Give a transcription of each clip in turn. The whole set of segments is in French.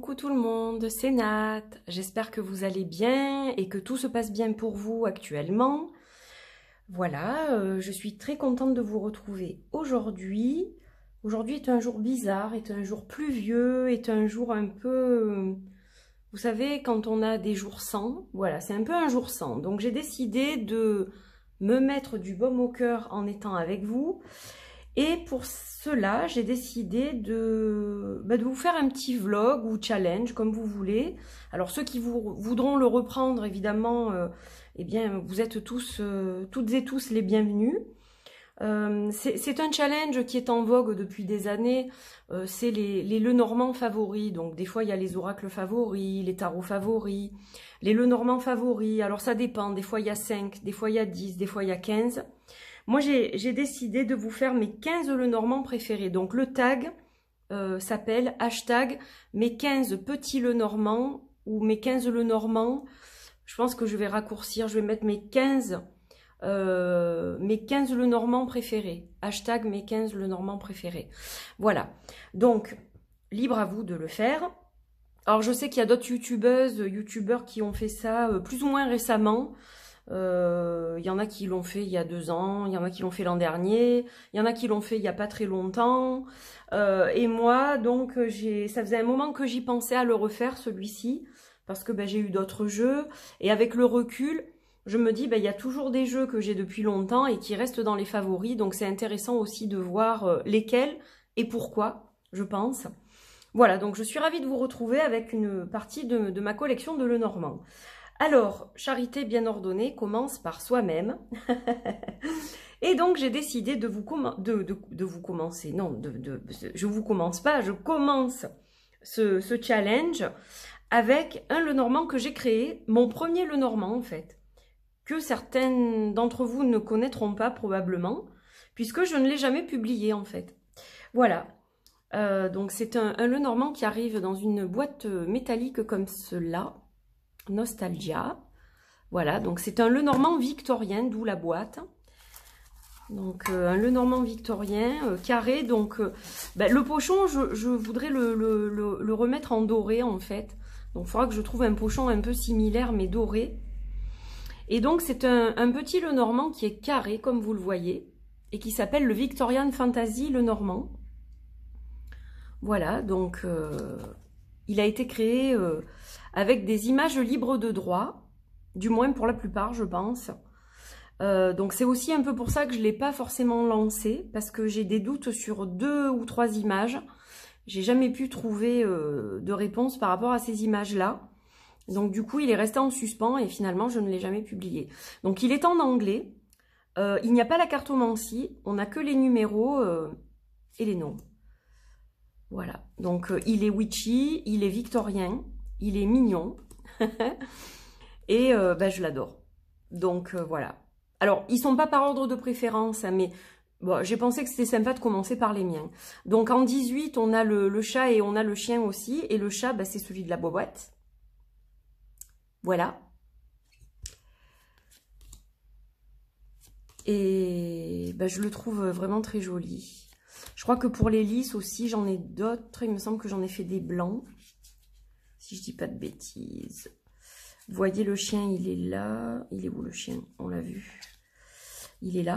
Coucou tout le monde, c'est Nat. J'espère que vous allez bien et que tout se passe bien pour vous actuellement. Voilà, je suis très contente de vous retrouver aujourd'hui. Aujourd'hui est un jour bizarre, est un jour pluvieux, est un jour un peu... Vous savez, quand on a des jours sans, voilà, c'est un peu un jour sans. Donc j'ai décidé de me mettre du baume au cœur en étant avec vous. Et pour cela, j'ai décidé de vous faire un petit vlog ou challenge, comme vous voulez. Alors ceux qui voudront le reprendre, évidemment, eh bien, vous êtes tous, toutes et tous les bienvenus. C'est un challenge qui est en vogue depuis des années, c'est les Lenormand favoris. Donc des fois il y a les oracles favoris, les tarots favoris, les Lenormand favoris. Alors ça dépend, des fois il y a 5, des fois il y a 10, des fois il y a 15. Moi, j'ai décidé de vous faire mes 15 Lenormand préférés. Donc, le tag s'appelle hashtag mes 15 petits Lenormand ou mes 15 Lenormand. Je pense que je vais raccourcir. Je vais mettre mes 15 Lenormand préférés. Hashtag mes 15 Lenormand préférés. Voilà. Donc, libre à vous de le faire. Alors, je sais qu'il y a d'autres youtubeurs qui ont fait ça plus ou moins récemment. Il y en a qui l'ont fait il y a 2 ans, il y en a qui l'ont fait l'an dernier, il y en a qui l'ont fait il n'y a pas très longtemps. Et moi, donc, ça faisait un moment que j'y pensais à le refaire, celui-ci, parce que j'ai eu d'autres jeux. Et avec le recul, je me dis, il y a toujours des jeux que j'ai depuis longtemps et qui restent dans les favoris. Donc, c'est intéressant aussi de voir lesquels et pourquoi, je pense. Voilà, donc je suis ravie de vous retrouver avec une partie de ma collection de Lenormand. Alors, charité bien ordonnée commence par soi-même. Et donc, j'ai décidé de vous commencer. Non, je vous commence pas, je commence ce challenge avec un Lenormand que j'ai créé, mon premier Lenormand en fait, que certaines d'entre vous ne connaîtront pas probablement, puisque je ne l'ai jamais publié en fait. Voilà. Donc, c'est un Lenormand qui arrive dans une boîte métallique comme cela. Nostalgia. Voilà, donc c'est un Lenormand victorien, d'où la boîte. Donc un Lenormand victorien carré. Donc le pochon, je voudrais le remettre en doré en fait. Donc il faudra que je trouve un pochon un peu similaire mais doré. Et donc c'est un petit Lenormand qui est carré comme vous le voyez et qui s'appelle le Victorian Fantasy Lenormand. Voilà, donc il a été créé avec des images libres de droit, du moins pour la plupart, je pense. Donc c'est aussi un peu pour ça que je ne l'ai pas forcément lancé, parce que j'ai des doutes sur 2 ou 3 images. J'ai jamais pu trouver de réponse par rapport à ces images-là. Donc du coup, il est resté en suspens et finalement, je ne l'ai jamais publié. Donc il est en anglais. Il n'y a pas la cartomancie, on n'a que les numéros et les noms. Voilà, donc il est witchy, il est victorien, il est mignon et je l'adore. Donc voilà. Alors, ils sont pas par ordre de préférence, hein, mais bon, j'ai pensé que c'était sympa de commencer par les miens. Donc en 18, on a le chat et on a le chien aussi. Et le chat, c'est celui de la boîte. Voilà. Et je le trouve vraiment très joli. Je crois que pour les lisses aussi, j'en ai d'autres. Il me semble que j'en ai fait des blancs. Si je dis pas de bêtises. Vous voyez, le chien, il est là. Il est où le chien? On l'a vu. Il est là.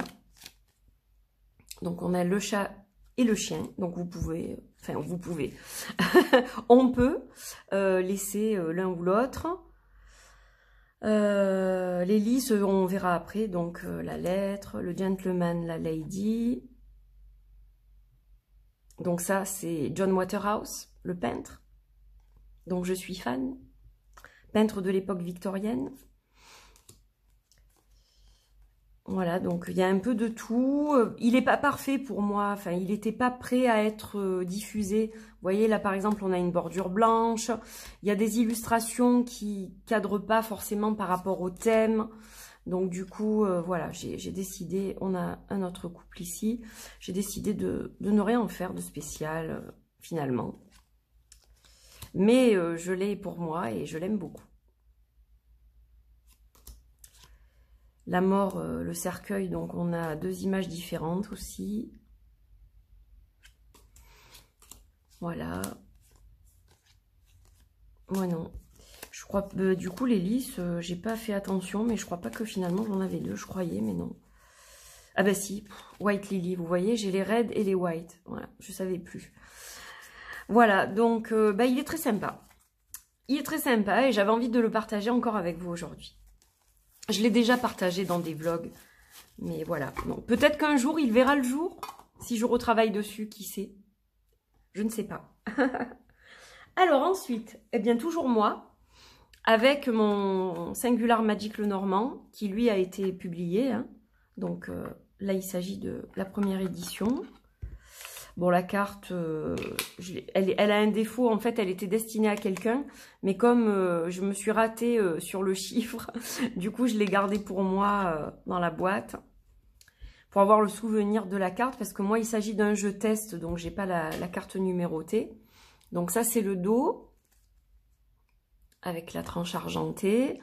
Donc, on a le chat et le chien. Donc, vous pouvez... Enfin, vous pouvez. On peut laisser l'un ou l'autre. Les lisses, on verra après. Donc, la lettre, le gentleman, la lady... Donc ça, c'est John Waterhouse, le peintre. Donc je suis fan. Peintre de l'époque victorienne. Voilà, donc il y a un peu de tout. Il n'est pas parfait pour moi. Enfin, il n'était pas prêt à être diffusé. Vous voyez, là, par exemple, on a une bordure blanche. Il y a des illustrations qui ne cadrent pas forcément par rapport au thème. Donc du coup, voilà, j'ai décidé, on a un autre couple ici, j'ai décidé de ne rien faire de spécial, finalement. Mais je l'ai pour moi et je l'aime beaucoup. La mort, le cercueil, donc on a 2 images différentes aussi. Voilà. Moi non. Je crois, du coup, les lys, j'ai pas fait attention, mais je crois pas que finalement j'en avais deux, je croyais, mais non. Ah bah si, White Lily, vous voyez, j'ai les reds et les white. Voilà, je savais plus. Voilà, donc bah, il est très sympa. Il est très sympa et j'avais envie de le partager encore avec vous aujourd'hui. Je l'ai déjà partagé dans des vlogs, mais voilà. Peut-être qu'un jour, il verra le jour, si je retravaille dessus, qui sait. Je ne sais pas. Alors ensuite, eh bien toujours moi, avec mon Singular Magic Lenormand, qui lui a été publié. Hein. Donc là, il s'agit de la première édition. Bon, la carte, elle a un défaut, en fait, elle était destinée à quelqu'un, mais comme je me suis ratée sur le chiffre, du coup, je l'ai gardée pour moi dans la boîte, pour avoir le souvenir de la carte, parce que moi, il s'agit d'un jeu test, donc j'ai pas la carte numérotée. Donc ça, c'est le dos, avec la tranche argentée.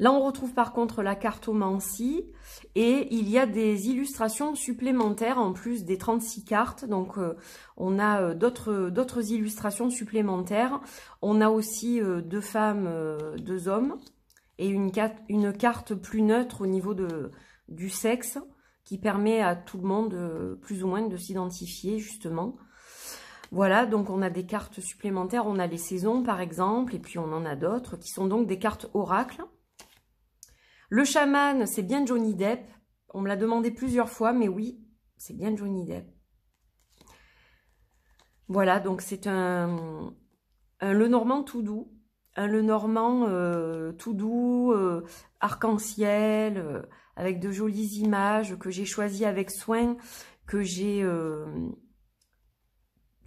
Là, on retrouve par contre la cartomancie et il y a des illustrations supplémentaires en plus des 36 cartes. Donc, on a d'autres illustrations supplémentaires. On a aussi deux femmes, deux hommes et une carte plus neutre au niveau du sexe qui permet à tout le monde plus ou moins de s'identifier justement. Voilà, donc on a des cartes supplémentaires. On a les saisons par exemple et puis on en a d'autres qui sont donc des cartes oracles. Le chaman, c'est bien Johnny Depp. On me l'a demandé plusieurs fois, mais oui, c'est bien Johnny Depp. Voilà, donc c'est un Lenormand tout doux. Un Lenormand tout doux, arc-en-ciel, avec de jolies images que j'ai choisies avec soin, que j'ai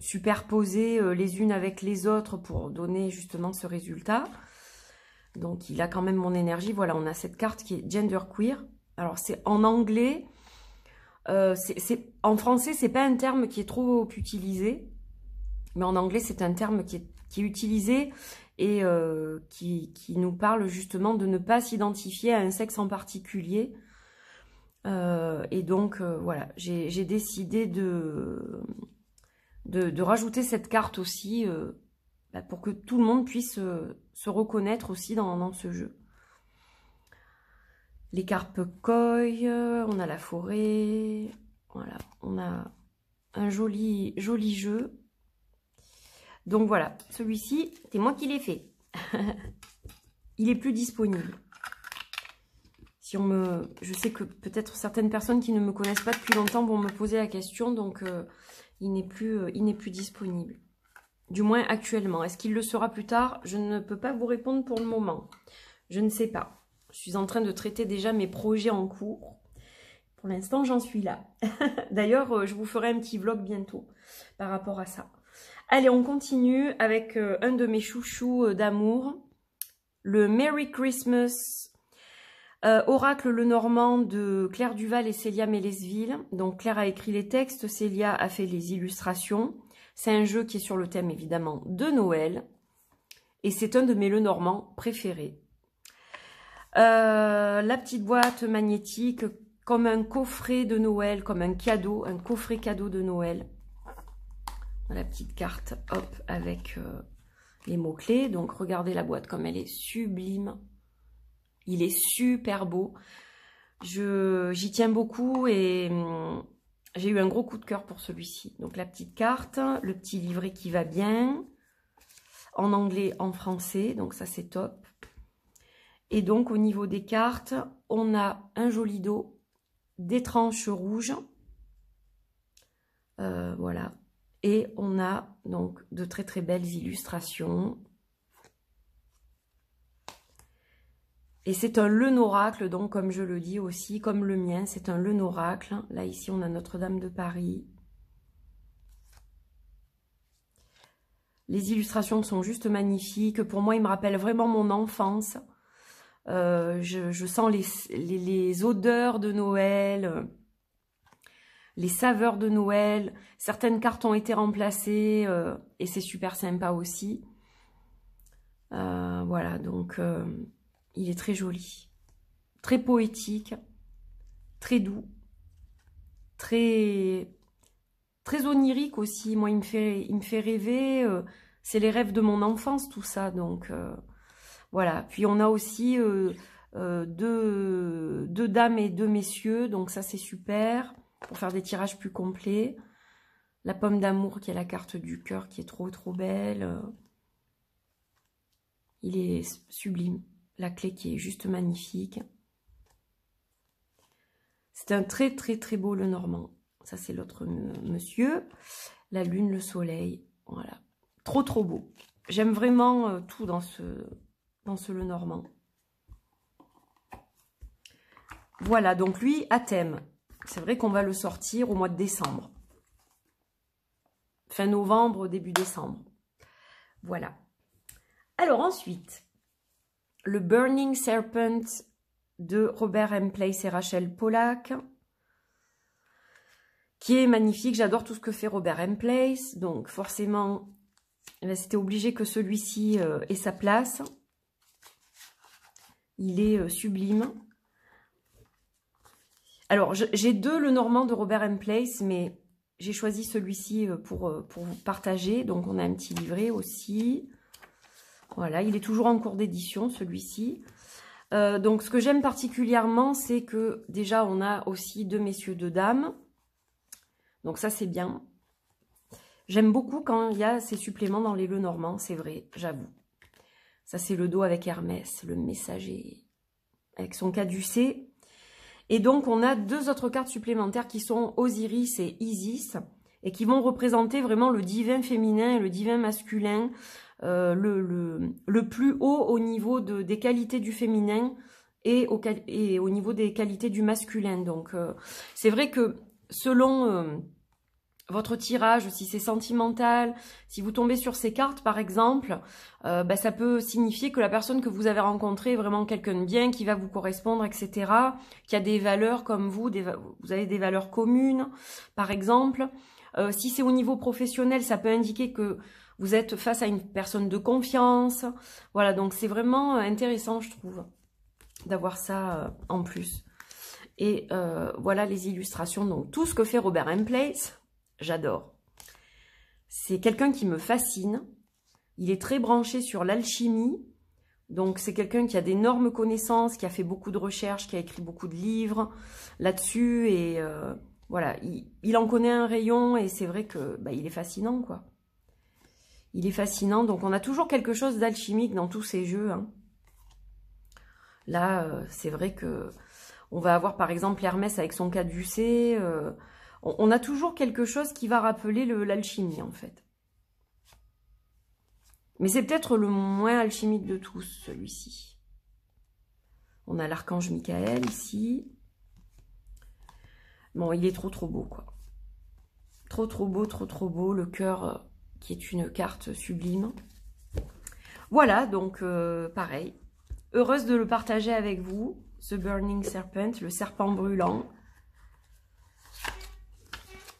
superposées les unes avec les autres pour donner justement ce résultat. Donc, il a quand même mon énergie. Voilà, on a cette carte qui est genderqueer. Alors, c'est en anglais. En français, c'est pas un terme qui est trop utilisé. Mais en anglais, c'est un terme qui est utilisé et qui nous parle justement de ne pas s'identifier à un sexe en particulier. Et donc, voilà, j'ai décidé de rajouter cette carte aussi pour que tout le monde puisse se reconnaître aussi dans ce jeu. Les cartes koi, on a la forêt, voilà, on a un joli jeu. Donc voilà, celui-ci, c'est moi qui l'ai fait. Il est plus disponible. Je sais que peut-être certaines personnes qui ne me connaissent pas depuis longtemps vont me poser la question, donc il n'est plus disponible. Du moins actuellement. Est-ce qu'il le sera plus tard? Je ne peux pas vous répondre pour le moment. Je ne sais pas. Je suis en train de traiter déjà mes projets en cours. Pour l'instant, j'en suis là. D'ailleurs, je vous ferai un petit vlog bientôt par rapport à ça. Allez, on continue avec un de mes chouchous d'amour. Le Merry Christmas Oracle Lenormand de Claire Duval et Célia Mélesville. Donc Claire a écrit les textes, Célia a fait les illustrations. C'est un jeu qui est sur le thème évidemment de Noël. Et c'est un de mes Lenormand préférés. La petite boîte magnétique comme un coffret de Noël, comme un cadeau, un coffret cadeau de Noël. La petite carte, hop, avec les mots-clés. Donc regardez la boîte comme elle est sublime. Il est super beau. J'y tiens beaucoup et j'ai eu un gros coup de cœur pour celui-ci. Donc la petite carte, le petit livret qui va bien, en anglais, en français, donc ça c'est top. Et donc au niveau des cartes, on a un joli dos, des tranches rouges, voilà. Et on a donc de très très belles illustrations. Et c'est un Lenoracle, donc comme je le dis aussi, comme le mien, c'est un Lenoracle. Là, ici, on a Notre-Dame de Paris. Les illustrations sont juste magnifiques. Pour moi, ils me rappellent vraiment mon enfance. Je sens les odeurs de Noël, les saveurs de Noël. Certaines cartes ont été remplacées et c'est super sympa aussi. Voilà, donc... il est très joli, très poétique, très doux, très onirique aussi. Moi, il me fait rêver. c'est les rêves de mon enfance, tout ça. Donc, voilà. Puis, on a aussi deux dames et deux messieurs. Donc, ça, c'est super pour faire des tirages plus complets. La pomme d'amour qui est la carte du cœur qui est trop, trop belle. Il est sublime. La clé qui est juste magnifique. C'est un très, très, très beau Lenormand. Ça, c'est l'autre monsieur. La lune, le soleil. Voilà. Trop, trop beau. J'aime vraiment tout dans ce Lenormand. Voilà, donc lui, à thème. C'est vrai qu'on va le sortir au mois de décembre. Fin novembre, début décembre. Voilà. Alors ensuite, le Burning Serpent de Robert M. Place et Rachel Pollack, qui est magnifique. J'adore tout ce que fait Robert M. Place. Donc forcément, c'était obligé que celui-ci ait sa place. Il est sublime. Alors, j'ai deux Lenormand de Robert M. Place, mais j'ai choisi celui-ci pour vous partager. Donc, on a un petit livret aussi. Voilà, il est toujours en cours d'édition, celui-ci. Donc, ce que j'aime particulièrement, c'est que déjà, on a aussi deux messieurs, deux dames. Donc, ça, c'est bien. J'aime beaucoup quand il y a ces suppléments dans les Lenormand, c'est vrai, j'avoue. Ça, c'est le dos avec Hermès, le messager, avec son caducée. Et donc, on a deux autres cartes supplémentaires qui sont Osiris et Isis, et qui vont représenter vraiment le divin féminin et le divin masculin, le plus haut au niveau des qualités du féminin et au niveau des qualités du masculin. Donc, c'est vrai que selon votre tirage, si c'est sentimental, si vous tombez sur ces cartes par exemple, ça peut signifier que la personne que vous avez rencontrée est vraiment quelqu'un de bien, qui va vous correspondre, etc. Qui a des valeurs comme vous, vous avez des valeurs communes par exemple. Si c'est au niveau professionnel, ça peut indiquer que vous êtes face à une personne de confiance. Voilà, donc c'est vraiment intéressant je trouve d'avoir ça en plus. Et voilà les illustrations, donc tout ce que fait Robert M. Place. J'adore. C'est quelqu'un qui me fascine. Il est très branché sur l'alchimie. Donc, c'est quelqu'un qui a d'énormes connaissances, qui a fait beaucoup de recherches, qui a écrit beaucoup de livres là-dessus. Et voilà, il en connaît un rayon et c'est vrai que il est fascinant, quoi. Il est fascinant. Donc, on a toujours quelque chose d'alchimique dans tous ces jeux. Hein. Là, c'est vrai que on va avoir, par exemple, Hermès avec son caducée. On a toujours quelque chose qui va rappeler l'alchimie, en fait. Mais c'est peut-être le moins alchimique de tous, celui-ci. On a l'archange Michael, ici. Bon, il est trop, trop beau, quoi. Trop, trop beau, trop, trop beau. Le cœur, qui est une carte sublime. Voilà, donc, pareil. Heureuse de le partager avec vous, ce Burning Serpent, le serpent brûlant.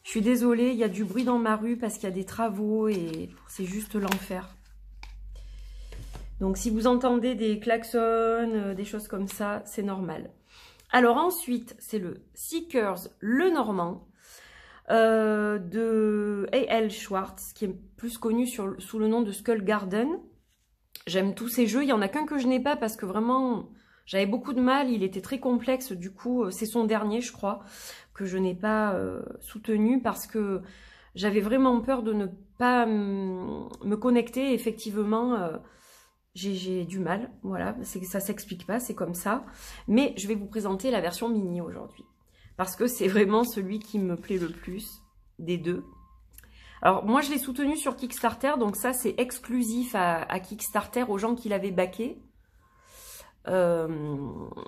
Je suis désolée, il y a du bruit dans ma rue parce qu'il y a des travaux et c'est juste l'enfer. Donc, si vous entendez des klaxons, des choses comme ça, c'est normal. Alors, ensuite, c'est le Seekers Lenormand de A.L. Schwartz, qui est plus connu sous le nom de Skull Garden. J'aime tous ces jeux. Il n'y en a qu'un que je n'ai pas parce que vraiment, j'avais beaucoup de mal. Il était très complexe. Du coup, c'est son dernier, je crois, que je n'ai pas soutenu parce que j'avais vraiment peur de ne pas me connecter. Effectivement, j'ai du mal. Voilà, ça s'explique pas, c'est comme ça. Mais je vais vous présenter la version mini aujourd'hui parce que c'est vraiment celui qui me plaît le plus des deux. Alors, moi, je l'ai soutenu sur Kickstarter, donc ça, c'est exclusif à Kickstarter, aux gens qui l'avaient backé.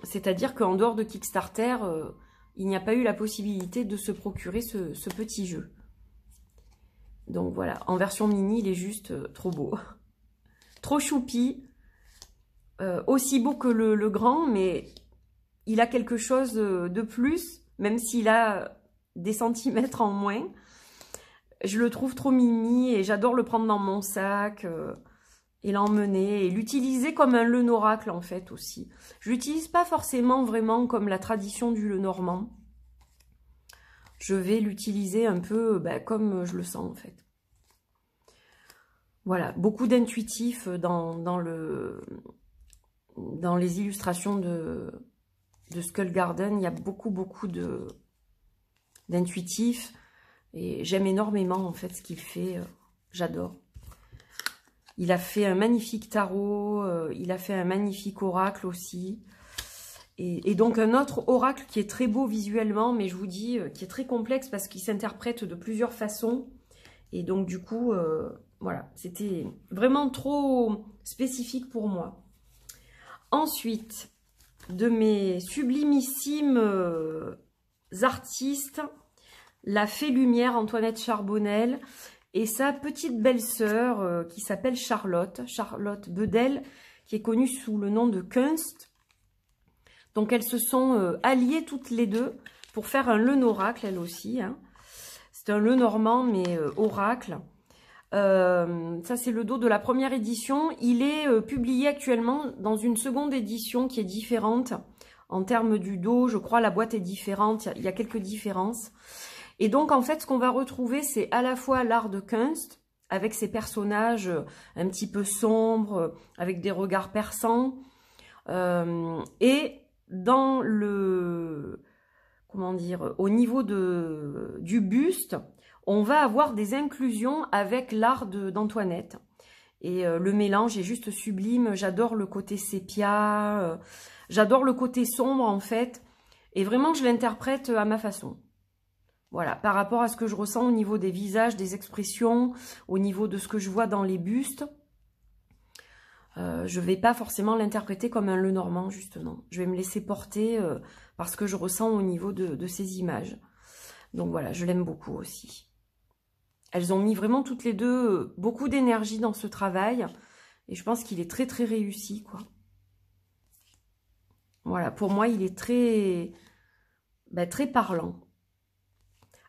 C'est-à-dire qu'en dehors de Kickstarter, il n'y a pas eu la possibilité de se procurer ce petit jeu. Donc voilà, en version mini, il est juste trop beau. Trop choupi. Aussi beau que le grand, mais il a quelque chose de plus, même s'il a des centimètres en moins. Je le trouve trop mimi et j'adore le prendre dans mon sac et l'emmener et l'utiliser comme un Lenoracle en fait aussi. Je l'utilise pas forcément vraiment comme la tradition du Lenormand. Je vais l'utiliser un peu comme je le sens en fait. Voilà, beaucoup d'intuitif dans les illustrations de Skull Garden. Il y a beaucoup d'intuitif. Et j'aime énormément, en fait, ce qu'il fait. J'adore. Il a fait un magnifique tarot. Il a fait un magnifique oracle aussi. Et donc, un autre oracle qui est très beau visuellement, mais je vous dis, qui est très complexe parce qu'il s'interprète de plusieurs façons. Et donc, du coup, voilà, c'était vraiment trop spécifique pour moi. Ensuite, de mes sublimissimes artistes, la Fée Lumière, Antoinette Charbonnel, et sa petite belle-sœur qui s'appelle Charlotte Bedel, qui est connue sous le nom de Kunst. Donc elles se sont alliées toutes les deux pour faire un Lenormand, elle aussi. Hein. C'est un Lenormand, mais oracle. Ça, c'est le dos de la première édition. Il est publié actuellement dans une seconde édition qui est différente. En termes du dos, je crois la boîte est différente. Il y a quelques différences. Et donc, en fait, ce qu'on va retrouver, c'est à la fois l'art de Kunst, avec ses personnages un petit peu sombres, avec des regards perçants. Et dans le... Comment dire, au niveau du buste, on va avoir des inclusions avec l'art d'Antoinette. Et le mélange est juste sublime. J'adore le côté sépia, j'adore le côté sombre en fait. Et vraiment, je l'interprète à ma façon. Voilà, par rapport à ce que je ressens au niveau des visages, des expressions, au niveau de ce que je vois dans les bustes. Je ne vais pas forcément l'interpréter comme un Lenormand, justement. Je vais me laisser porter par ce que je ressens au niveau de ces images. Donc voilà, je l'aime beaucoup aussi. Elles ont mis vraiment toutes les deux beaucoup d'énergie dans ce travail. Et je pense qu'il est très très réussi, quoi. Voilà, pour moi, il est très, très parlant.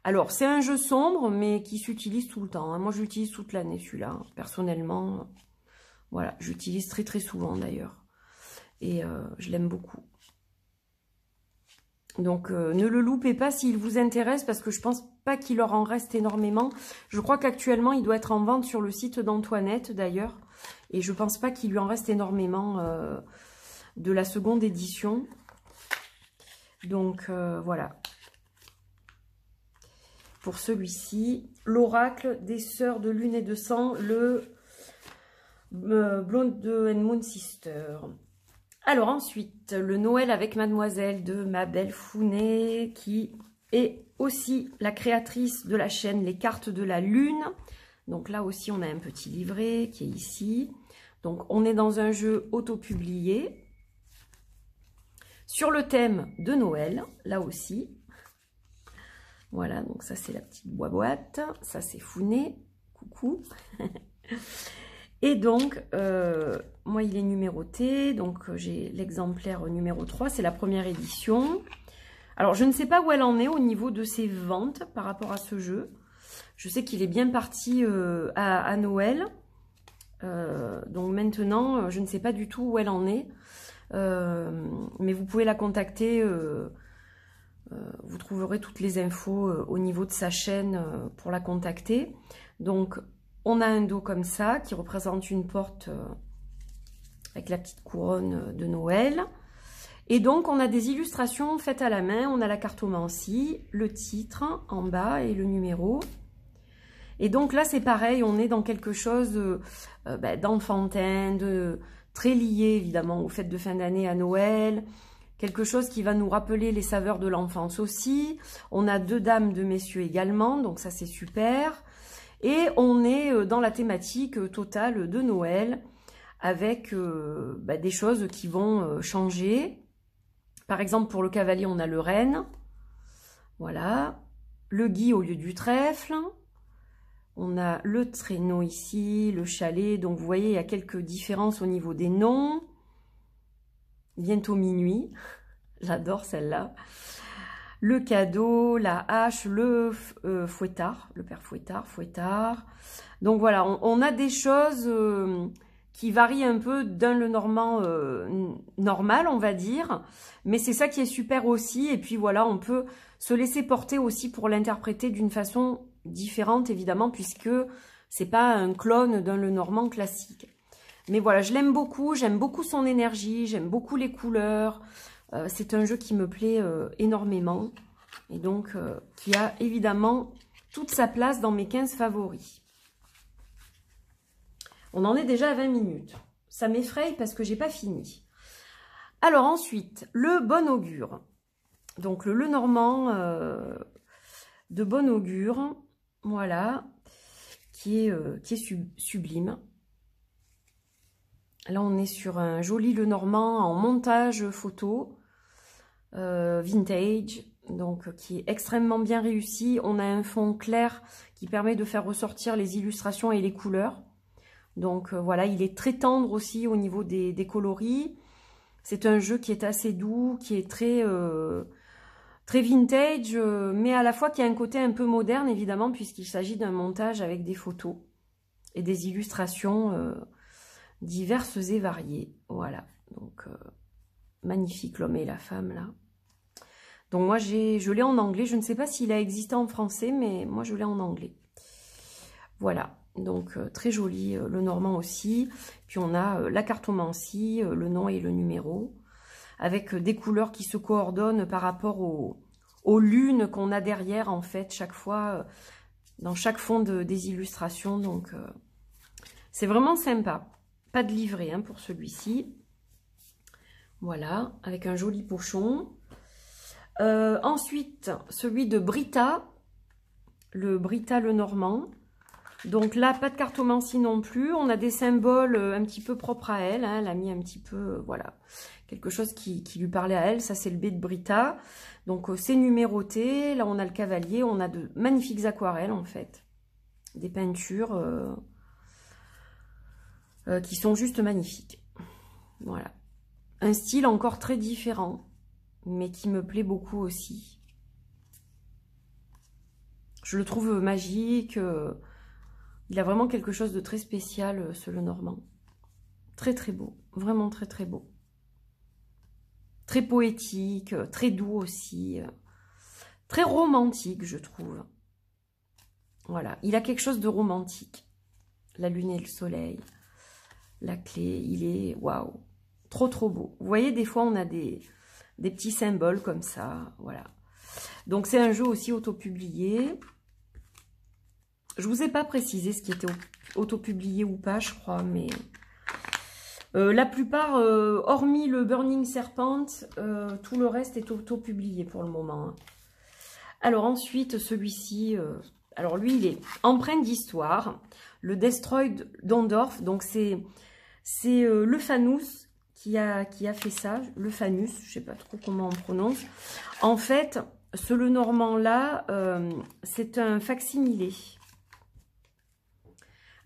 Alors, c'est un jeu sombre, mais qui s'utilise tout le temps. Hein. Moi, je l'utilise toute l'année, celui-là. Personnellement, voilà, j'utilise très très souvent d'ailleurs. Et je l'aime beaucoup. Donc, ne le loupez pas s'il vous intéresse, parce que je pense pas qu'il leur en reste énormément. Je crois qu'actuellement, il doit être en vente sur le site d'Antoinette, d'ailleurs. Et je pense pas qu'il lui en reste énormément de la seconde édition. Donc, voilà. Pour celui-ci, l'oracle des sœurs de lune et de sang, le Blonde and Moon Sister. Alors ensuite, le Noël avec Mademoiselle de ma belle Founet, qui est aussi la créatrice de la chaîne Les Cartes de la Lune. Donc là aussi, on a un petit livret qui est ici. Donc on est dans un jeu auto-publié sur le thème de Noël, là aussi. Voilà, donc ça c'est la petite boîte, ça c'est Founet, coucou. Et donc, moi il est numéroté, donc j'ai l'exemplaire numéro 3, c'est la première édition. Alors je ne sais pas où elle en est au niveau de ses ventes par rapport à ce jeu. Je sais qu'il est bien parti à Noël, donc maintenant je ne sais pas du tout où elle en est. Mais vous pouvez la contacter, vous trouverez toutes les infos au niveau de sa chaîne pour la contacter. Donc on a un dos comme ça qui représente une porte avec la petite couronne de Noël. Et donc on a des illustrations faites à la main, on a la cartomancie, le titre en bas et le numéro. Et donc là c'est pareil, on est dans quelque chose d'enfantin, très lié évidemment aux fêtes de fin d'année, à Noël. Quelque chose qui va nous rappeler les saveurs de l'enfance aussi. On a deux dames, deux messieurs également, donc ça c'est super. Et on est dans la thématique totale de Noël, avec des choses qui vont changer. Par exemple, pour le cavalier, on a le renne. Voilà. Le gui au lieu du trèfle. On a le traîneau ici, le chalet. Donc, vous voyez, il y a quelques différences au niveau des noms. Bientôt minuit. J'adore celle-là. Le cadeau, la hache, le fouettard, le père fouettard. Donc voilà, on a des choses qui varient un peu d'un Lenormand normal, on va dire. Mais c'est ça qui est super aussi. Et puis voilà, on peut se laisser porter aussi pour l'interpréter d'une façon différente, évidemment, puisque C'est pas un clone d'un Lenormand classique. Mais voilà, je l'aime beaucoup, j'aime beaucoup son énergie, j'aime beaucoup les couleurs. C'est un jeu qui me plaît énormément. Et donc, qui a évidemment toute sa place dans mes 15 favoris. On en est déjà à 20 minutes. Ça m'effraie parce que j'ai pas fini. Alors ensuite, le Bon Augure. Donc le Lenormand de Bon Augure, voilà, qui est sublime. Là, on est sur un joli Lenormand en montage photo, vintage, donc qui est extrêmement bien réussi. On a un fond clair qui permet de faire ressortir les illustrations et les couleurs. Donc voilà, il est très tendre aussi au niveau des coloris. C'est un jeu qui est assez doux, qui est très vintage, mais à la fois qui a un côté un peu moderne, évidemment, puisqu'il s'agit d'un montage avec des photos et des illustrations diverses et variées. Voilà, donc magnifique l'homme et la femme, là. Donc moi, je l'ai en anglais. Je ne sais pas s'il a existé en français, mais moi, je l'ai en anglais. Voilà, donc très joli, Lenormand aussi. Puis on a la cartomancie, le nom et le numéro, avec des couleurs qui se coordonnent par rapport aux lunes qu'on a derrière, en fait, chaque fois, dans chaque fond des illustrations. Donc, c'est vraiment sympa. Pas de livret hein, pour celui-ci. Voilà, avec un joli pochon. Ensuite, celui de Brita, le Brita Lenormand. Donc là, pas de cartomancie non plus. On a des symboles un petit peu propres à elle. Hein. Elle a mis un petit peu, voilà, quelque chose qui lui parlait à elle. Ça, c'est le B de Brita. Donc, c'est numéroté. Là, on a le cavalier. On a de magnifiques aquarelles, en fait. Des peintures qui sont juste magnifiques. Voilà. Un style encore très différent, mais qui me plaît beaucoup aussi. Je le trouve magique. Il a vraiment quelque chose de très spécial, ce Lenormand. Très très beau, vraiment très très beau. Très poétique, très doux aussi. Très romantique, je trouve. Voilà, il a quelque chose de romantique. La lune et le soleil, la clé, il est waouh, trop trop beau. Vous voyez, des fois on a des petits symboles comme ça, voilà. Donc c'est un jeu aussi auto-publié. Je vous ai pas précisé ce qui était auto-publié ou pas, je crois, mais la plupart, hormis le Burning Serpent, tout le reste est auto-publié pour le moment. Hein. Alors ensuite, celui-ci, alors lui, il est empreinte d'histoire. Le Destroyed Dondorf, donc c'est le Fanus qui a fait ça, le Fanus, je sais pas trop comment on prononce. En fait, ce Lenormand-là, c'est un facsimilé.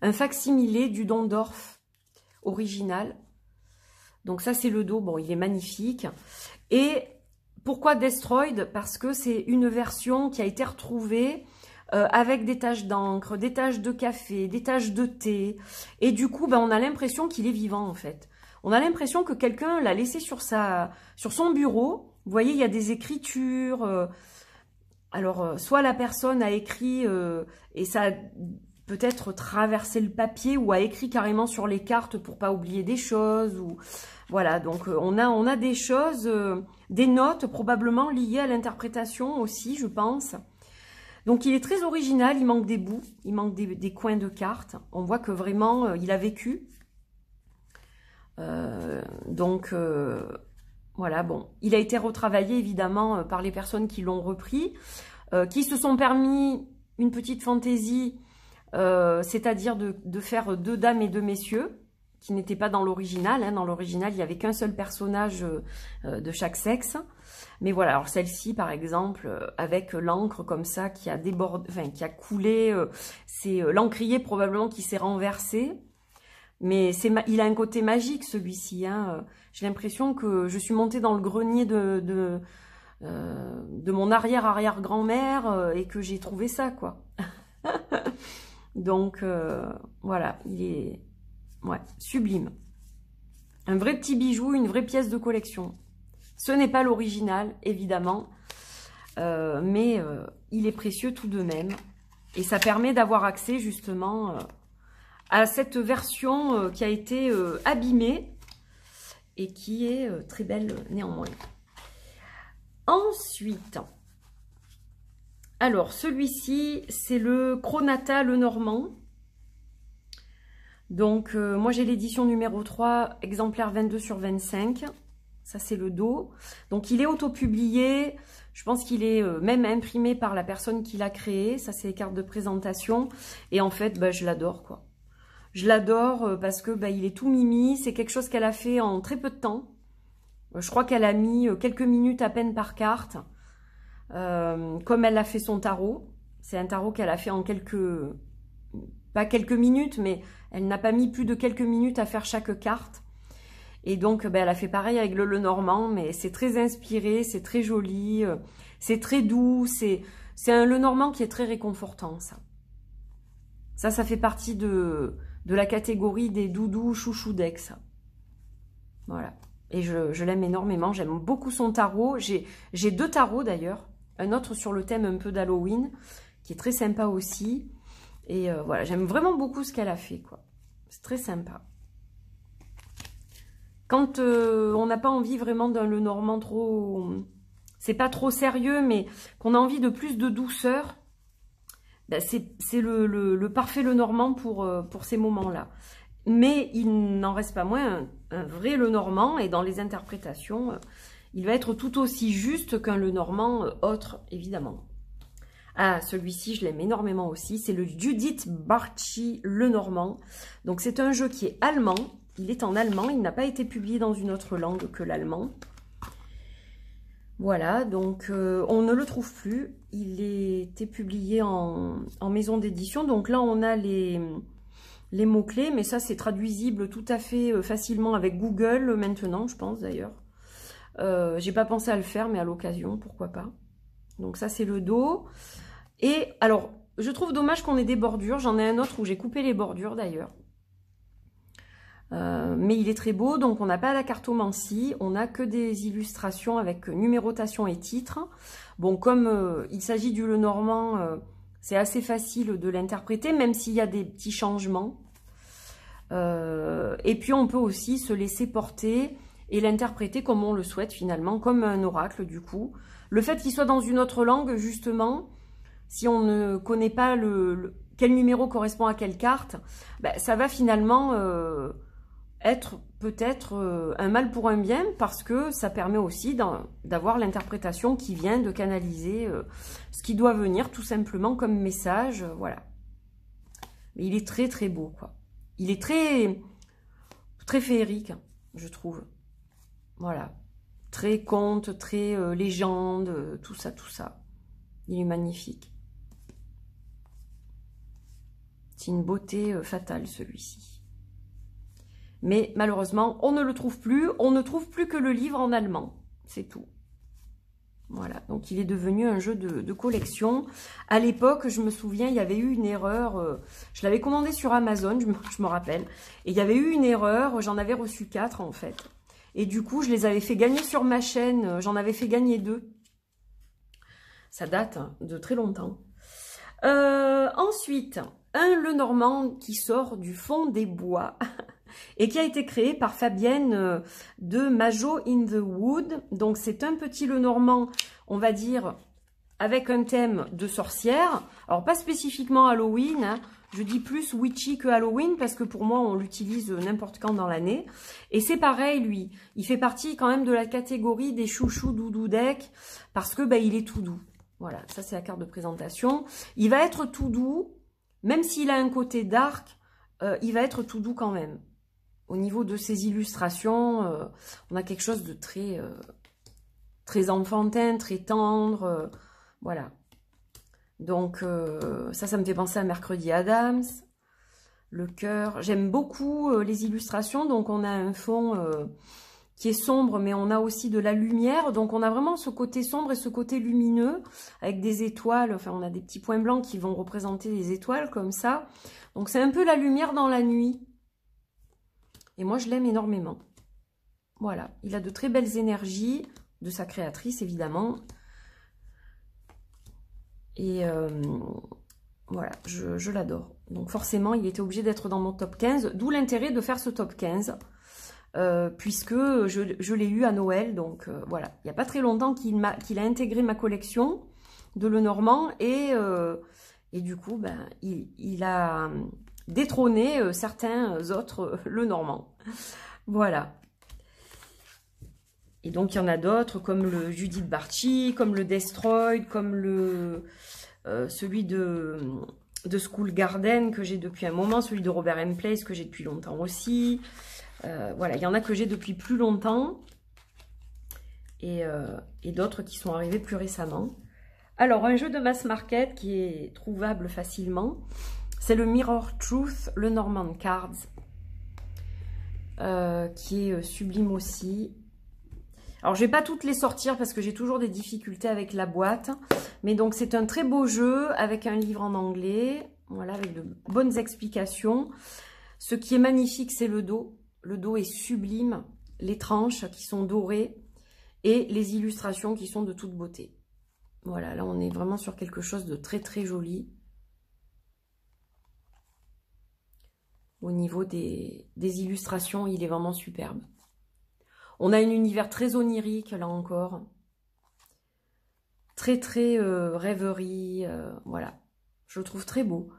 Un facsimilé du Dondorf original. Donc ça, c'est le dos. Bon, il est magnifique. Et pourquoi Destroyed? Parce que c'est une version qui a été retrouvée avec des taches d'encre, des taches de café, des taches de thé. Et du coup, ben, on a l'impression qu'il est vivant, en fait. On a l'impression que quelqu'un l'a laissé sur son bureau. Vous voyez, il y a des écritures. Alors, soit la personne a écrit et ça a peut-être traversé le papier ou a écrit carrément sur les cartes pour pas oublier des choses. Ou voilà, donc on a des choses, des notes probablement liées à l'interprétation aussi, je pense. Donc il est très original, il manque des bouts, il manque des coins de cartes. On voit que vraiment il a vécu. Voilà, bon, il a été retravaillé évidemment par les personnes qui l'ont repris, qui se sont permis une petite fantaisie, c'est-à-dire de faire 2 dames et 2 messieurs, qui n'étaient pas dans l'original. Hein. Dans l'original, il n'y avait qu'un seul personnage de chaque sexe. Mais voilà, alors celle-ci, par exemple, avec l'encre comme ça qui a débordé, enfin qui a coulé, c'est l'encrier probablement qui s'est renversé. Mais il a un côté magique celui-ci. Hein. J'ai l'impression que je suis montée dans le grenier de mon arrière-arrière-grand-mère et que j'ai trouvé ça, quoi. Donc, voilà, il est sublime. Un vrai petit bijou, une vraie pièce de collection. Ce n'est pas l'original, évidemment, mais il est précieux tout de même. Et ça permet d'avoir accès justement à cette version qui a été abîmée et qui est très belle néanmoins. Ensuite, alors celui-ci, c'est le Chronata Le Normand. Donc, moi j'ai l'édition numéro 3, exemplaire 22/25. Ça, c'est le dos. Donc, il est auto-publié. Je pense qu'il est même imprimé par la personne qui l'a créé. Ça, c'est les cartes de présentation. Et en fait, bah, je l'adore, quoi. Je l'adore parce que bah, il est tout mimi. C'est quelque chose qu'elle a fait en très peu de temps. Je crois qu'elle a mis quelques minutes à peine par carte. Comme elle a fait son tarot. C'est un tarot qu'elle a fait en pas quelques minutes, mais elle n'a pas mis plus de quelques minutes à faire chaque carte. Et donc, ben, elle a fait pareil avec le Lenormand, mais c'est très inspiré, c'est très joli, c'est très doux, c'est un Lenormand qui est très réconfortant, ça. Ça fait partie de la catégorie des doudous chouchou deck, ça. Voilà. Et je l'aime énormément, j'aime beaucoup son tarot. J'ai 2 tarots d'ailleurs, un autre sur le thème un peu d'Halloween, qui est très sympa aussi. Et voilà, j'aime vraiment beaucoup ce qu'elle a fait, quoi. C'est très sympa. Quand on n'a pas envie vraiment d'un Lenormand trop... C'est pas trop sérieux, mais qu'on a envie de plus de douceur, ben c'est le parfait Lenormand pour ces moments-là. Mais il n'en reste pas moins un vrai Lenormand, et dans les interprétations, il va être tout aussi juste qu'un Lenormand autre, évidemment. Ah, celui-ci, je l'aime énormément aussi. C'est le Judith Barchi Lenormand. Donc, c'est un jeu qui est allemand. Il est en allemand. Il n'a pas été publié dans une autre langue que l'allemand. Voilà, donc on ne le trouve plus. Il était publié en maison d'édition. Donc là, on a les mots-clés. Mais ça, c'est traduisible tout à fait facilement avec Google maintenant, je pense d'ailleurs. J'ai pas pensé à le faire, mais à l'occasion, pourquoi pas. Donc ça, c'est le dos. Et alors, je trouve dommage qu'on ait des bordures. J'en ai un autre où j'ai coupé les bordures d'ailleurs. Mais il est très beau. Donc, on n'a pas la cartomancie. On n'a que des illustrations avec numérotation et titre. Bon, comme il s'agit du Lenormand, c'est assez facile de l'interpréter, même s'il y a des petits changements. Et puis, on peut aussi se laisser porter et l'interpréter comme on le souhaite finalement, comme un oracle du coup. Le fait qu'il soit dans une autre langue, justement, si on ne connaît pas quel numéro correspond à quelle carte, ben, ça va finalement être peut-être un mal pour un bien, parce que ça permet aussi d'avoir l'interprétation qui vient de canaliser ce qui doit venir tout simplement comme message, voilà. Mais il est très très beau, quoi. Il est très, très féerique, je trouve. Voilà. Très conte, très légende, tout ça, tout ça. Il est magnifique. C'est une beauté fatale, celui-ci. Mais malheureusement, on ne le trouve plus. On ne trouve plus que le livre en allemand. C'est tout. Voilà. Donc, il est devenu un jeu de collection. À l'époque, je me souviens, il y avait eu une erreur. Je l'avais commandé sur Amazon, je me rappelle. Et il y avait eu une erreur. J'en avais reçu 4, en fait. Et du coup, je les avais fait gagner sur ma chaîne. J'en avais fait gagner 2. Ça date de très longtemps. Ensuite, un Lenormand qui sort du fond des bois et qui a été créé par Fabienne de Majo in the Wood. Donc, c'est un petit Lenormand, on va dire, avec un thème de sorcière. Alors, pas spécifiquement Halloween, hein. Je dis plus witchy que Halloween parce que pour moi, on l'utilise n'importe quand dans l'année. Et c'est pareil, lui. Il fait partie quand même de la catégorie des chouchous doudou deck parce que bah, il est tout doux. Voilà, ça c'est la carte de présentation. Il va être tout doux, même s'il a un côté dark, il va être tout doux quand même. Au niveau de ses illustrations, on a quelque chose de très, très enfantin, très tendre. Voilà. Donc, ça me fait penser à Mercredi Adams, le cœur. J'aime beaucoup les illustrations. Donc, on a un fond qui est sombre, mais on a aussi de la lumière. Donc, on a vraiment ce côté sombre et ce côté lumineux avec des étoiles. Enfin, on a des petits points blancs qui vont représenter des étoiles comme ça. Donc, c'est un peu la lumière dans la nuit. Et moi, je l'aime énormément. Voilà. Il a de très belles énergies de sa créatrice, évidemment. Et Voilà, je l'adore. Donc forcément, il était obligé d'être dans mon top 15, d'où l'intérêt de faire ce top 15, puisque je l'ai eu à Noël. Donc voilà, il n'y a pas très longtemps qu'il a intégré ma collection de Lenormand, et du coup, ben, il a détrôné certains autres Lenormand. Voilà. Et donc, il y en a d'autres, comme le Judith Barchi, comme le Destroyed, comme celui de School Garden que j'ai depuis un moment, celui de Robert M. Place que j'ai depuis longtemps aussi. Voilà, il y en a que j'ai depuis plus longtemps, et d'autres qui sont arrivés plus récemment. Alors, un jeu de mass market qui est trouvable facilement, c'est le Mirror Truth Lenormand Cards, qui est sublime aussi. Alors, je ne vais pas toutes les sortir parce que j'ai toujours des difficultés avec la boîte. Mais donc, c'est un très beau jeu avec un livre en anglais. Voilà, avec de bonnes explications. Ce qui est magnifique, c'est le dos. Le dos est sublime. Les tranches qui sont dorées. Et les illustrations qui sont de toute beauté. Voilà, là, on est vraiment sur quelque chose de très, très joli. Au niveau des illustrations, il est vraiment superbe. On a un univers très onirique, là encore. Très, très rêverie. Voilà. Je le trouve très beau.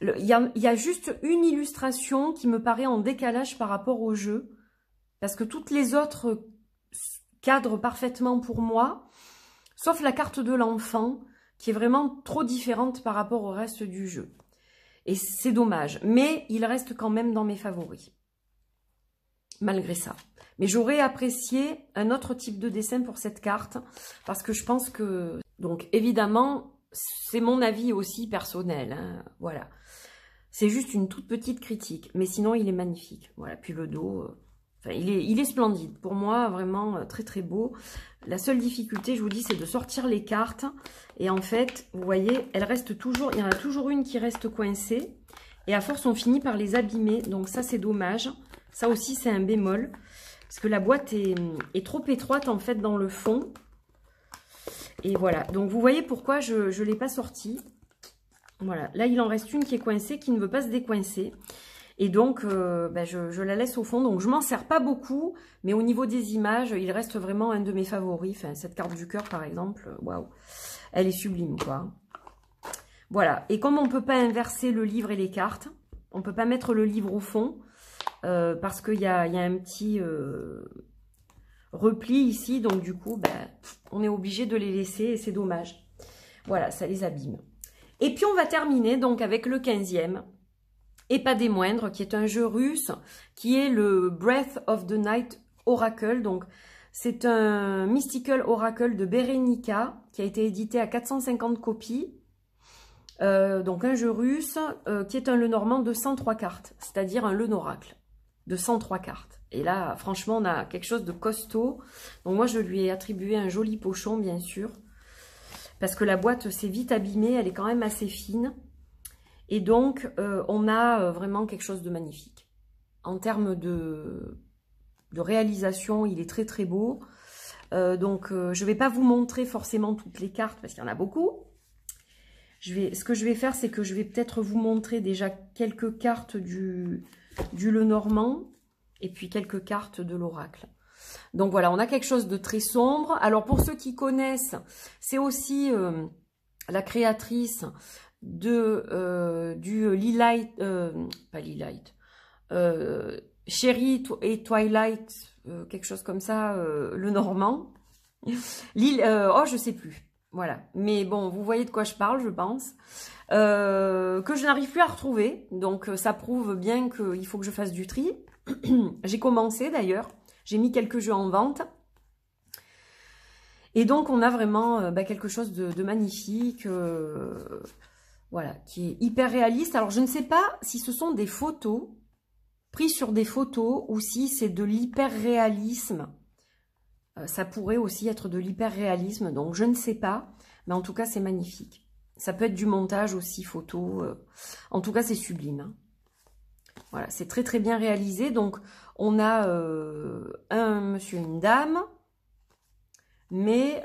Il y a juste une illustration qui me paraît en décalage par rapport au jeu. Parce que toutes les autres cadrent parfaitement pour moi. Sauf la carte de l'enfant, qui est vraiment trop différente par rapport au reste du jeu. Et c'est dommage. Mais il reste quand même dans mes favoris. Malgré ça. Mais j'aurais apprécié un autre type de dessin pour cette carte, parce que je pense que... Donc, évidemment, c'est mon avis aussi personnel, hein, voilà. C'est juste une toute petite critique, mais sinon, il est magnifique. Voilà, puis le dos, enfin, il est splendide. Pour moi, vraiment très, très beau. La seule difficulté, je vous dis, c'est de sortir les cartes. Et en fait, vous voyez, elles restent toujours... Il y en a toujours une qui reste coincée. Et à force, on finit par les abîmer. Donc ça, c'est dommage. Ça aussi, c'est un bémol. Parce que la boîte est trop étroite, en fait, dans le fond. Et voilà. Donc, vous voyez pourquoi je ne l'ai pas sortie. Voilà. Là, il en reste une qui est coincée, qui ne veut pas se décoincer. Et donc, ben, je la laisse au fond. Donc, je m'en sers pas beaucoup. Mais au niveau des images, il reste vraiment un de mes favoris. Enfin, cette carte du cœur, par exemple. Waouh. Elle est sublime, quoi. Voilà. Et comme on ne peut pas inverser le livre et les cartes, on ne peut pas mettre le livre au fond. Parce qu'il y a un petit repli ici, donc du coup, ben, on est obligé de les laisser et c'est dommage. Voilà, ça les abîme. Et puis on va terminer donc avec le 15e, et pas des moindres, qui est un jeu russe, qui est le Breath of the Night Oracle. Donc c'est un Mystical Oracle de Berenica, qui a été édité à 450 copies. Donc un jeu russe, qui est un Lenormand de 103 cartes, c'est-à-dire un Lenoracle de 103 cartes. Et là, franchement, on a quelque chose de costaud. Donc moi, je lui ai attribué un joli pochon, bien sûr. Parce que la boîte s'est vite abîmée. Elle est quand même assez fine. Et donc, on a vraiment quelque chose de magnifique. En termes de réalisation, il est très, très beau. Donc, je ne vais pas vous montrer forcément toutes les cartes, parce qu'il y en a beaucoup. Ce que je vais faire, c'est que je vais peut-être vous montrer déjà quelques cartes du Lenormand et puis quelques cartes de l'oracle. Donc voilà, on a quelque chose de très sombre. Alors pour ceux qui connaissent, c'est aussi la créatrice de du Lilith, pas Lilith, Cherry et Twilight, quelque chose comme ça, Lenormand. Oh, je sais plus. Voilà, mais bon, vous voyez de quoi je parle, je pense, que je n'arrive plus à retrouver, donc ça prouve bien qu'il faut que je fasse du tri. J'ai commencé d'ailleurs, j'ai mis quelques jeux en vente, et donc on a vraiment quelque chose de magnifique, voilà, qui est hyper réaliste. Alors je ne sais pas si ce sont des photos, prises sur des photos, ou si c'est de l'hyper-réalisme. Ça pourrait aussi être de l'hyper-réalisme, donc je ne sais pas, mais en tout cas c'est magnifique. Ça peut être du montage aussi, photo, en tout cas c'est sublime. Hein. Voilà, c'est très très bien réalisé, donc on a un monsieur et une dame, mais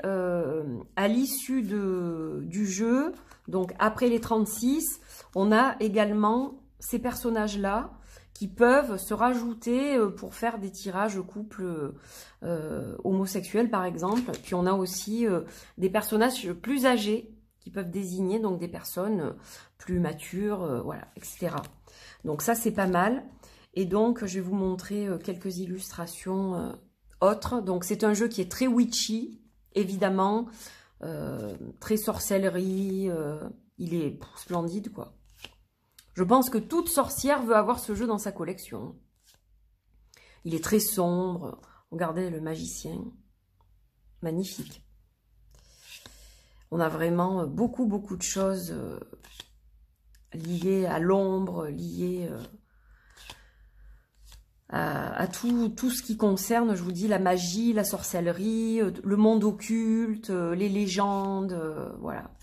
à l'issue du jeu, Donc après les 36, on a également ces personnages-là qui peuvent se rajouter pour faire des tirages couples homosexuels par exemple. Puis on a aussi des personnages plus âgés qui peuvent désigner donc des personnes plus matures, voilà, etc. Donc ça c'est pas mal. Et donc je vais vous montrer quelques illustrations autres. Donc c'est un jeu qui est très witchy, évidemment, très sorcellerie, il est splendide quoi. Je pense que toute sorcière veut avoir ce jeu dans sa collection. Il est très sombre. Regardez le magicien. Magnifique. On a vraiment beaucoup de choses liées à l'ombre, liées à tout ce qui concerne, je vous dis, la magie, la sorcellerie, le monde occulte, les légendes, voilà.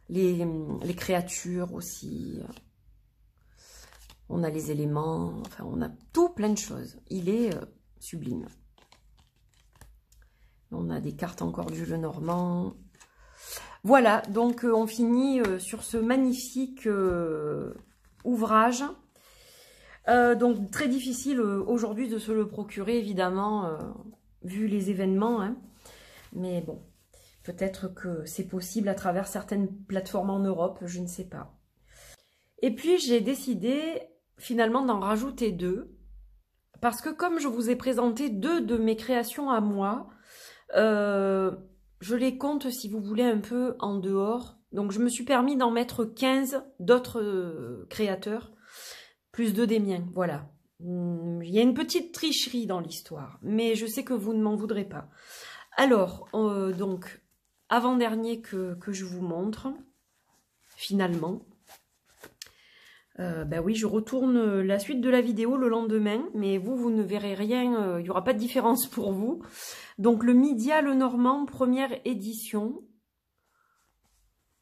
Les créatures aussi. On a les éléments, enfin on a tout plein de choses. Il est sublime. On a des cartes encore du jeu normand. Voilà, donc on finit sur ce magnifique ouvrage. Donc très difficile aujourd'hui de se le procurer, évidemment, vu les événements. Hein. Mais bon, peut-être que c'est possible à travers certaines plateformes en Europe, je ne sais pas. Et puis j'ai décidé finalement d'en rajouter 2. Parce que comme je vous ai présenté 2 de mes créations à moi, je les compte, si vous voulez, un peu en dehors. Donc, je me suis permis d'en mettre 15 d'autres créateurs, plus 2 des miens. Voilà. Il y a une petite tricherie dans l'histoire, mais je sais que vous ne m'en voudrez pas. Alors, donc, avant-dernier que je vous montre, finalement. Ben oui, je retourne la suite de la vidéo le lendemain, mais vous ne verrez rien, il n'y aura pas de différence pour vous. Donc le Midia Lenormand, première édition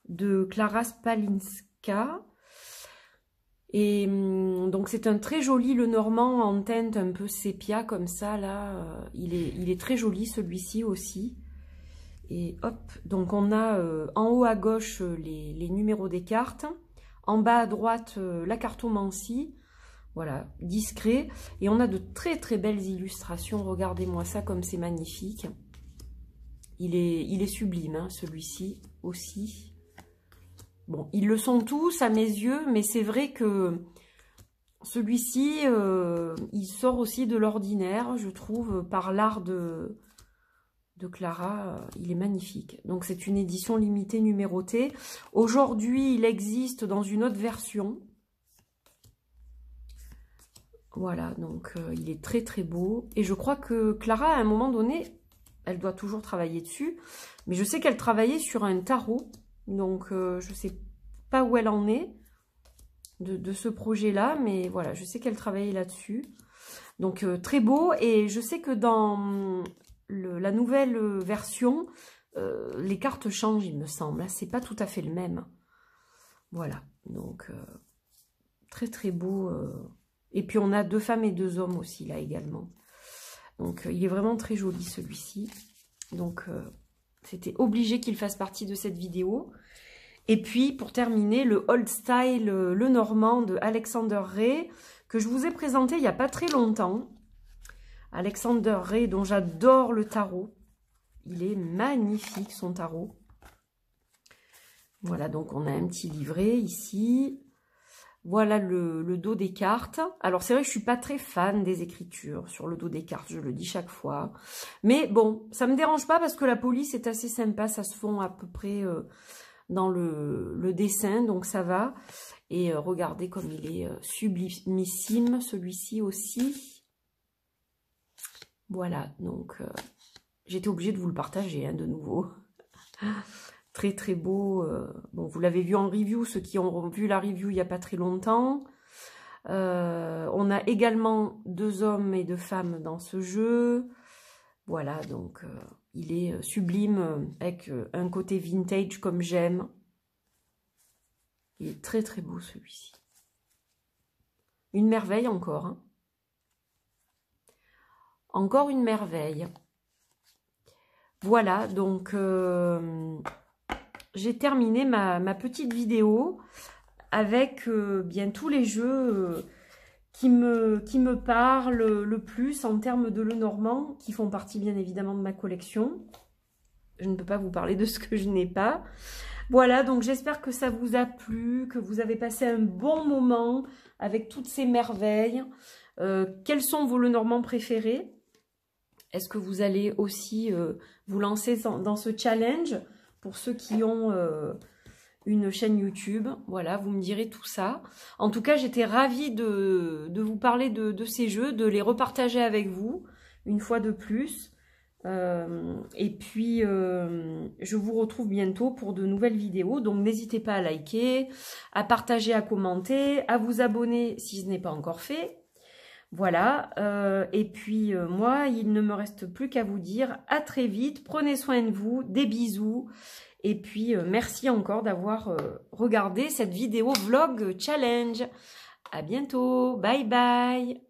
de Klara Spalinska. Et donc c'est un très joli Lenormand en teinte un peu sépia comme ça, là. Il est très joli celui-ci aussi. Et hop, donc on a en haut à gauche les numéros des cartes. En bas à droite, la cartomancie, voilà, discret. Et on a de très belles illustrations. Regardez-moi ça comme c'est magnifique. Il est sublime, hein, celui-ci aussi. Bon, ils le sont tous à mes yeux, mais c'est vrai que celui-ci, il sort aussi de l'ordinaire, je trouve, par l'art de Klara, il est magnifique. Donc c'est une édition limitée numérotée. Aujourd'hui, il existe dans une autre version. Voilà, donc il est très beau. Et je crois que Klara, à un moment donné, elle doit toujours travailler dessus. Mais je sais qu'elle travaillait sur un tarot. Donc je ne sais pas où elle en est de ce projet-là. Mais voilà, je sais qu'elle travaillait là-dessus. Donc très beau. Et je sais que dans la nouvelle version, les cartes changent, il me semble. C'est pas tout à fait le même. Voilà, donc très beau. Et puis on a 2 femmes et 2 hommes aussi là également. Donc il est vraiment très joli celui-ci. Donc c'était obligé qu'il fasse partie de cette vidéo. Et puis pour terminer, le Old Style Lenormand de Alexander Ray, que je vous ai présenté il n'y a pas très longtemps. Alexander Ray, dont j'adore le tarot. Il est magnifique, son tarot. Voilà, donc on a un petit livret ici. Voilà le dos des cartes. Alors, c'est vrai que je ne suis pas très fan des écritures sur le dos des cartes, je le dis chaque fois. Mais bon, ça ne me dérange pas parce que la police est assez sympa. Ça se fond à peu près dans le dessin, donc ça va. Et regardez comme il est sublimissime, celui-ci aussi. Voilà, donc j'étais obligée de vous le partager hein, de nouveau. Très beau. Bon, vous l'avez vu en review, ceux qui ont vu la review il n'y a pas très longtemps. On a également 2 hommes et 2 femmes dans ce jeu. Voilà, donc il est sublime avec un côté vintage comme j'aime. Il est très beau celui-ci. Une merveille encore. Hein. Encore une merveille. Voilà, donc j'ai terminé ma petite vidéo avec bien tous les jeux qui me parlent le plus en termes de Lenormand, qui font partie bien évidemment de ma collection. Je ne peux pas vous parler de ce que je n'ai pas. Voilà, donc j'espère que ça vous a plu, que vous avez passé un bon moment avec toutes ces merveilles. Quels sont vos Lenormand préférés? Est-ce que vous allez aussi vous lancer dans ce challenge pour ceux qui ont une chaîne YouTube? Voilà, vous me direz tout ça. En tout cas, j'étais ravie de vous parler de ces jeux, de les repartager avec vous une fois de plus. Et puis, je vous retrouve bientôt pour de nouvelles vidéos. Donc, n'hésitez pas à liker, à partager, à commenter, à vous abonner si ce n'est pas encore fait. Voilà, et puis moi, il ne me reste plus qu'à vous dire à très vite, prenez soin de vous, des bisous, et puis merci encore d'avoir regardé cette vidéo vlog challenge. À bientôt, bye bye.